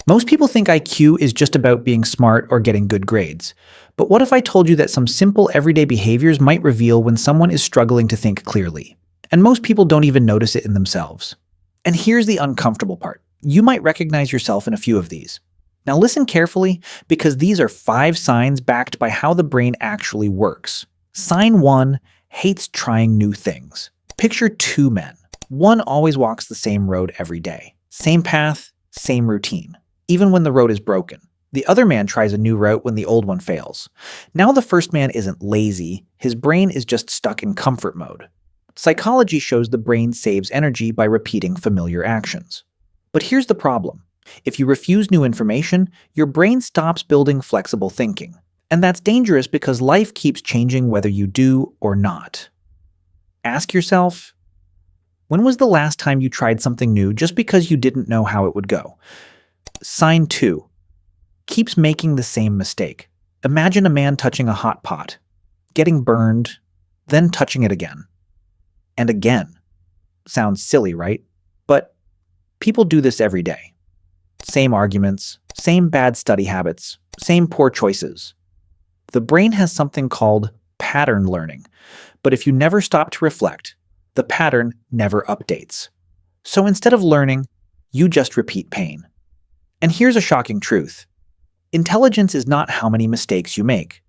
Most people think IQ is just about being smart or getting good grades. But what if I told you that some simple everyday behaviors might reveal when someone is struggling to think clearly? And most people don't even notice it in themselves. And here's the uncomfortable part. You might recognize yourself in a few of these. Now listen carefully, because these are 5 signs backed by how the brain actually works. Sign 1: hates trying new things. Picture 2 men. One always walks the same road every day. Same path, same routine, even when the road is broken. The other man tries a new route when the old one fails. Now the first man isn't lazy, his brain is just stuck in comfort mode. Psychology shows the brain saves energy by repeating familiar actions. But here's the problem. If you refuse new information, your brain stops building flexible thinking. And that's dangerous because life keeps changing whether you do or not. Ask yourself, when was the last time you tried something new just because you didn't know how it would go? Sign 2: keeps making the same mistake. Imagine a man touching a hot pot, getting burned, then touching it again. And again. Sounds silly, right? But people do this every day. Same arguments, same bad study habits, same poor choices. The brain has something called pattern learning, but if you never stop to reflect, the pattern never updates. So instead of learning, you just repeat pain. And here's a shocking truth. Intelligence is not how many mistakes you make.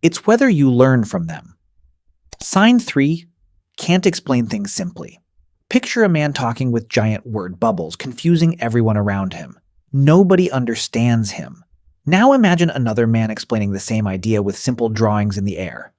It's whether you learn from them. Sign 3: can't explain things simply. Picture a man talking with giant word bubbles, confusing everyone around him. Nobody understands him. Now imagine another man explaining the same idea with simple drawings in the air.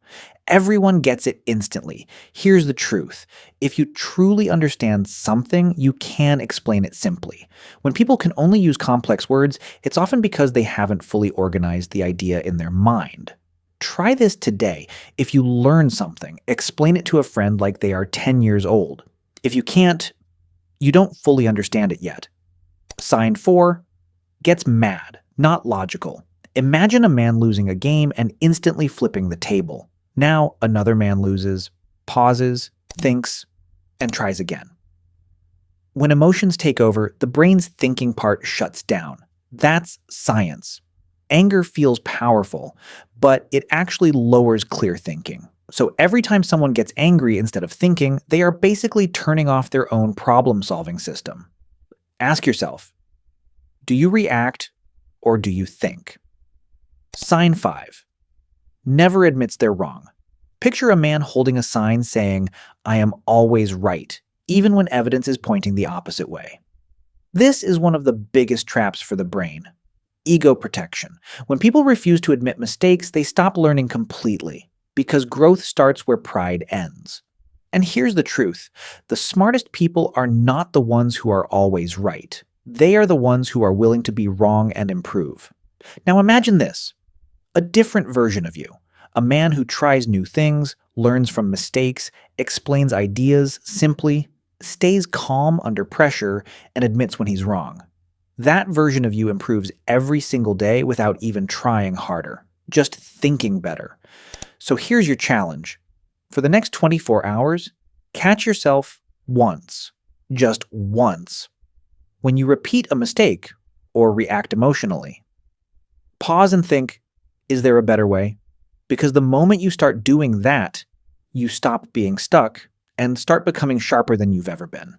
Everyone gets it instantly. Here's the truth. If you truly understand something, you can explain it simply. When people can only use complex words, it's often because they haven't fully organized the idea in their mind. Try this today. If you learn something, explain it to a friend like they are 10 years old. If you can't, you don't fully understand it yet. Sign 4: gets mad, not logical. Imagine a man losing a game and instantly flipping the table. Now another man loses, pauses, thinks, and tries again. When emotions take over, the brain's thinking part shuts down. That's science. Anger feels powerful, but it actually lowers clear thinking. So every time someone gets angry instead of thinking, they are basically turning off their own problem-solving system. Ask yourself, do you react or do you think? Sign 5: never admits they're wrong. Picture a man holding a sign saying, "I am always right," even when evidence is pointing the opposite way. This is one of the biggest traps for the brain. Ego protection. When people refuse to admit mistakes, they stop learning completely, because growth starts where pride ends. And here's the truth. The smartest people are not the ones who are always right. They are the ones who are willing to be wrong and improve. Now imagine this. A different version of you. A man who tries new things, learns from mistakes, explains ideas simply, stays calm under pressure, and admits when he's wrong. That version of you improves every single day without even trying harder, just thinking better. So here's your challenge. For the next 24 hours, catch yourself once, just once, when you repeat a mistake or react emotionally. Pause and think, is there a better way? Because the moment you start doing that, you stop being stuck and start becoming sharper than you've ever been.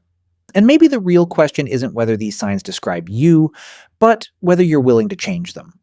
And maybe the real question isn't whether these signs describe you, but whether you're willing to change them.